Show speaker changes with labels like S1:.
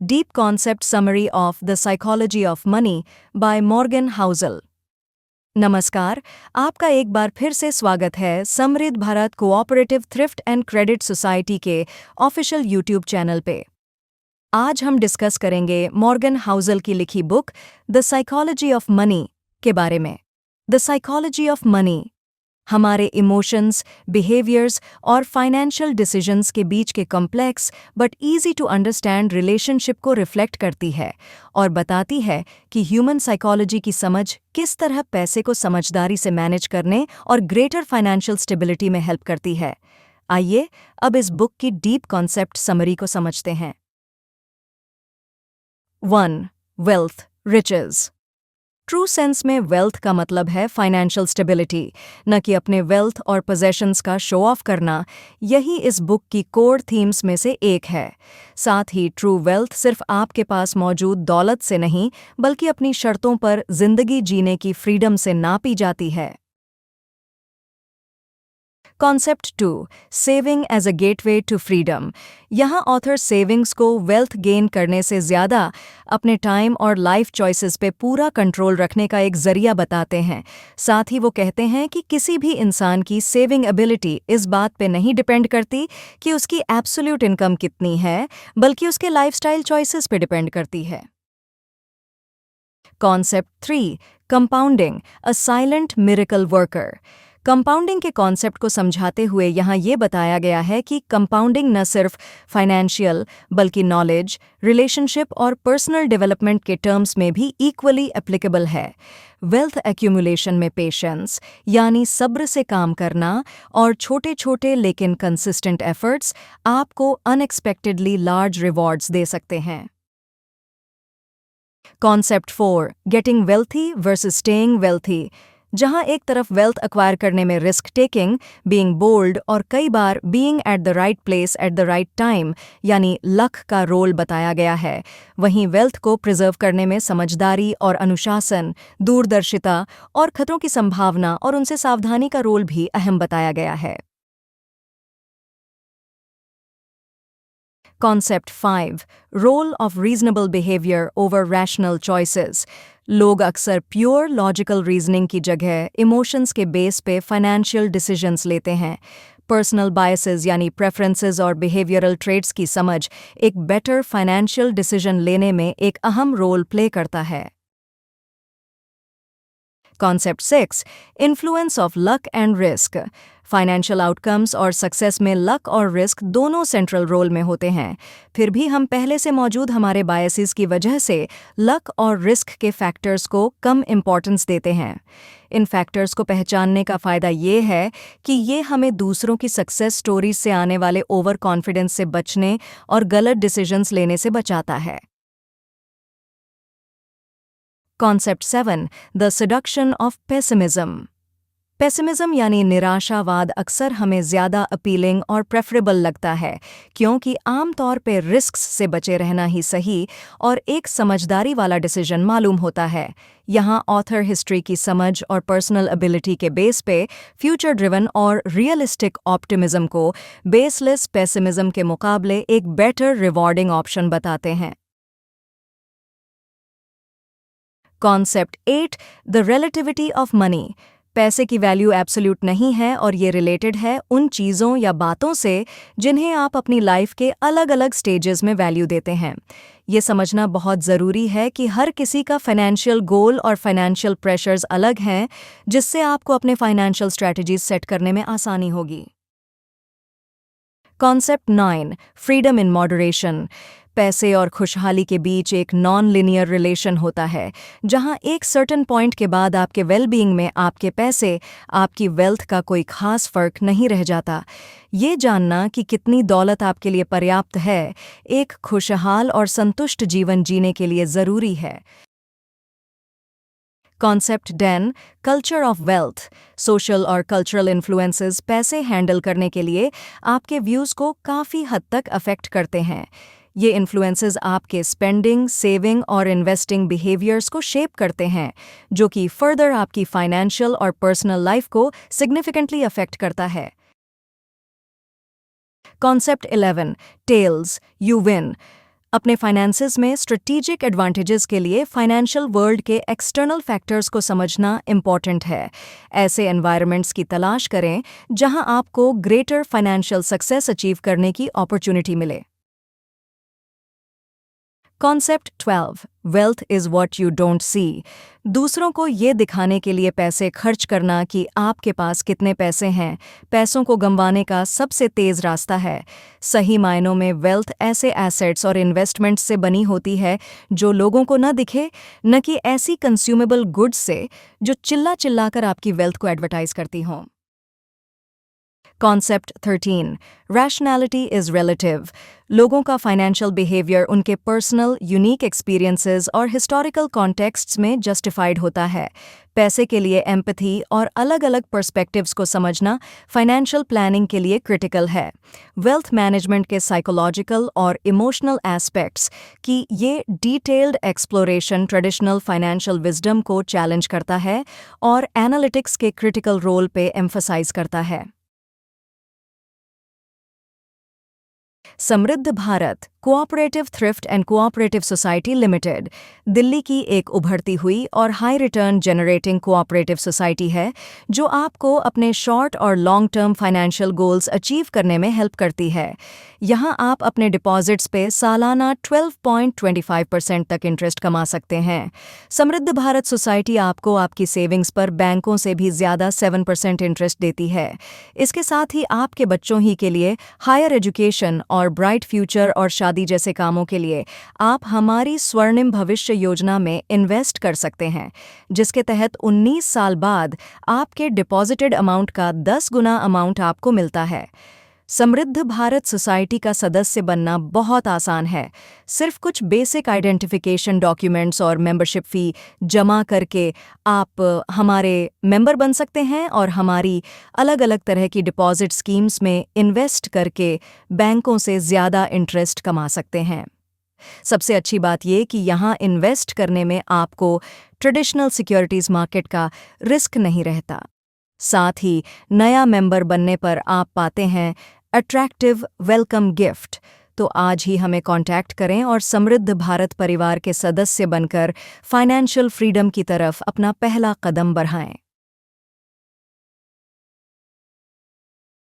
S1: Deep Concept Summary of The Psychology of Money by Morgan Housel। नमस्कार, आपका एक बार फिर से स्वागत है Samriddh Bharat cooperative thrift and credit society के ऑफिशियल यूट्यूब चैनल पे। आज हम डिस्कस करेंगे मॉर्गन हाउसल की लिखी book the psychology of money के बारे में। द साइकोलॉजी ऑफ मनी हमारे इमोशंस, बिहेवियर्स और फाइनेंशियल डिसीजंस के बीच के complex but easy to understand relationship को रिफ्लेक्ट करती है और बताती है कि ह्यूमन साइकोलॉजी की समझ किस तरह पैसे को समझदारी से मैनेज करने और ग्रेटर फाइनेंशियल स्टेबिलिटी में हेल्प करती है। आइए अब इस बुक की डीप कॉन्सेप्ट समरी को समझते हैं। 1. Wealth, riches. ट्रू सेंस में वेल्थ का मतलब है फाइनेंशियल स्टेबिलिटी, न कि अपने वेल्थ और पोजेशंस का शो ऑफ करना। यही इस बुक की कोर थीम्स में से एक है। साथ ही ट्रू वेल्थ सिर्फ आपके पास मौजूद दौलत से नहीं, बल्कि अपनी शर्तों पर जिंदगी जीने की फ्रीडम से नापी जाती है। Concept 2. Saving as a gateway to freedom. यहाँ ऑथर सेविंग्स को वेल्थ गेन करने से ज़्यादा अपने टाइम और लाइफ चॉइसेस पे पूरा कंट्रोल रखने का एक जरिया बताते हैं। साथ ही वो कहते हैं कि किसी भी इंसान की सेविंग एबिलिटी इस बात पे नहीं डिपेंड करती कि उसकी एब्सोल्यूट इनकम कितनी है, बल्कि उसके लाइफस्टाइल चॉइसेस पे डिपेंड करती है। Concept 3. Compounding, a silent miracle worker. Compounding के कॉन्सेप्ट को समझाते हुए यहाँ ये बताया गया है कि कंपाउंडिंग न सिर्फ फाइनेंशियल बल्कि नॉलेज, रिलेशनशिप और पर्सनल डेवलपमेंट के टर्म्स में भी इक्वली एप्लीकेबल है। वेल्थ एक्यूमुलेशन में पेशेंस यानी सब्र से काम करना और छोटे छोटे लेकिन कंसिस्टेंट एफर्ट्स आपको अनएक्सपेक्टेडली लार्ज रिवॉर्ड्स दे सकते हैं। Concept 4. Getting wealthy versus staying wealthy. जहां एक तरफ वेल्थ एक्वायर करने में रिस्क टेकिंग, बीइंग बोल्ड और कई बार being at the right place at the right time यानी लक का रोल बताया गया है, वहीं वेल्थ को प्रिजर्व करने में समझदारी और अनुशासन, दूरदर्शिता और खतरों की संभावना और उनसे सावधानी का रोल भी अहम बताया गया है। Concept 5. Role of reasonable behaviour over rational choices. लोग अक्सर प्योर लॉजिकल रीजनिंग की जगह इमोशंस के बेस पे फाइनेंशियल डिसीजंस लेते हैं। पर्सनल बायसेस यानी प्रेफरेंसेस और बिहेवियरल ट्रेड्स की समझ एक बेटर फाइनेंशियल डिसीजन लेने में एक अहम रोल प्ले करता है। Concept 6. Influence of luck and risk. Financial outcomes और सक्सेस में लक और रिस्क दोनों सेंट्रल रोल में होते हैं। फिर भी हम पहले से मौजूद हमारे बायसेस की वजह से लक और रिस्क के फैक्टर्स को कम इम्पॉर्टेंस देते हैं। इन फैक्टर्स को पहचानने का फ़ायदा ये है कि ये हमें दूसरों की सक्सेस स्टोरीज से आने वाले ओवर कॉन्फिडेंस से बचने और गलत डिसीजंस लेने से बचाता है। Concept 7. The seduction of pessimism. Pessimism यानी निराशावाद अक्सर हमें ज़्यादा अपीलिंग और प्रेफरेबल लगता है, क्योंकि आमतौर पे रिस्क्स से बचे रहना ही सही और एक समझदारी वाला डिसीजन मालूम होता है। यहाँ ऑथर हिस्ट्री की समझ और पर्सनल एबिलिटी के बेस पे फ्यूचर ड्रिवन और रियलिस्टिक ऑप्टिमिज्म को बेसलेस पेसिमिज्म के मुकाबले एक बेटर रिवॉर्डिंग ऑप्शन बताते हैं। Concept 8. The relativity of money. पैसे की वैल्यू एब्सोल्यूट नहीं है और ये रिलेटेड है उन चीज़ों या बातों से जिन्हें आप अपनी लाइफ के अलग अलग स्टेजेस में वैल्यू देते हैं। ये समझना बहुत ज़रूरी है कि हर किसी का फाइनेंशियल गोल और फाइनेंशियल प्रेशर्स अलग हैं, जिससे आपको अपने फाइनेंशियल स्ट्रैटेजीज सेट करने में आसानी होगी। कॉन्सेप्ट 9. Freedom in moderation. पैसे और खुशहाली के बीच एक नॉन लिनियर रिलेशन होता है, जहां एक सर्टेन पॉइंट के बाद आपके वेलबीइंग में आपके पैसे, आपकी वेल्थ का कोई खास फर्क नहीं रह जाता। ये जानना कि कितनी दौलत आपके लिए पर्याप्त है, एक खुशहाल और संतुष्ट जीवन जीने के लिए ज़रूरी है। Concept 10. Culture of wealth. Social और कल्चरल इन्फ्लुएंसेस पैसे हैंडल करने के लिए आपके व्यूज़ को काफ़ी हद तक अफेक्ट करते हैं। ये इन्फ्लुएंसेस आपके स्पेंडिंग, सेविंग और इन्वेस्टिंग बिहेवियर्स को शेप करते हैं, जो कि फर्दर आपकी फाइनेंशियल और पर्सनल लाइफ को सिग्निफिकेंटली अफेक्ट करता है। कॉन्सेप्ट 11. Tails, you win. अपने फाइनेंसेस में स्ट्रेटेजिक एडवांटेजेस के लिए फाइनेंशियल वर्ल्ड के एक्सटर्नल फैक्टर्स को समझना इम्पॉर्टेंट है। ऐसे एनवायरनमेंट्स की तलाश करें जहां आपको ग्रेटर फाइनेंशियल सक्सेस अचीव करने की अपॉर्चुनिटी मिले। Concept 12 wealth is what you don't see. दूसरों को ये दिखाने के लिए पैसे खर्च करना कि आपके पास कितने पैसे हैं, पैसों को गंवाने का सबसे तेज रास्ता है। सही मायनों में वेल्थ ऐसे एसेट्स और इन्वेस्टमेंट्स से बनी होती है जो लोगों को न दिखे, न कि ऐसी कंज्यूमेबल गुड्स से जो चिल्ला चिल्लाकर आपकी वेल्थ को एडवर्टाइज करती हों। Concept 13 rationality is relative. लोगों का फाइनेंशियल बिहेवियर उनके पर्सनल यूनिक एक्सपीरियंसेस और हिस्टोरिकल कॉन्टेक्स्ट्स में जस्टिफाइड होता है। पैसे के लिए एम्पैथी और अलग अलग पर्सपेक्टिव्स को समझना फाइनेंशियल प्लानिंग के लिए क्रिटिकल है। वेल्थ मैनेजमेंट के साइकोलॉजिकल और इमोशनल एस्पेक्ट्स की ये detailed exploration traditional financial wisdom को चैलेंज करता है और एनालिटिक्स के क्रिटिकल रोल पे एम्फसाइज करता है। Samriddh Bharat cooperative thrift and cooperative society limited Delhi की एक उभरती हुई और high return generating cooperative society है जो आपको अपने शॉर्ट और long term financial goals achieve करने में हेल्प करती है। यहाँ आप अपने डिपॉजिट्स पे सालाना 12.25% तक इंटरेस्ट कमा सकते हैं। समृद्ध भारत सोसाइटी आपको आपकी सेविंग्स पर बैंकों से भी ज़्यादा 7% इंटरेस्ट देती है। इसके साथ ही आपके बच्चों ही के लिए हायर एजुकेशन और ब्राइट फ्यूचर और शादी जैसे कामों के लिए आप हमारी स्वर्णिम भविष्य योजना में इन्वेस्ट कर सकते हैं, जिसके तहत 19 साल बाद आपके डिपॉजिटेड अमाउंट का 10 गुना अमाउंट आपको मिलता है। समृद्ध भारत सोसाइटी का सदस्य बनना बहुत आसान है। सिर्फ कुछ बेसिक आइडेंटिफिकेशन डॉक्यूमेंट्स और मेंबरशिप फ़ी जमा करके आप हमारे मेंबर बन सकते हैं और हमारी अलग अलग तरह की डिपॉजिट स्कीम्स में इन्वेस्ट करके बैंकों से ज़्यादा इंटरेस्ट कमा सकते हैं। सबसे अच्छी बात ये कि यहाँ इन्वेस्ट करने में आपको ट्रेडिशनल सिक्योरिटीज़ मार्केट का रिस्क नहीं रहता। साथ ही नया मेंबर बनने पर आप पाते हैं अट्रैक्टिव वेलकम गिफ्ट। तो आज ही हमें कांटेक्ट करें और समृद्ध भारत परिवार के सदस्य बनकर फाइनेंशियल फ्रीडम की तरफ अपना पहला कदम बढ़ाएं।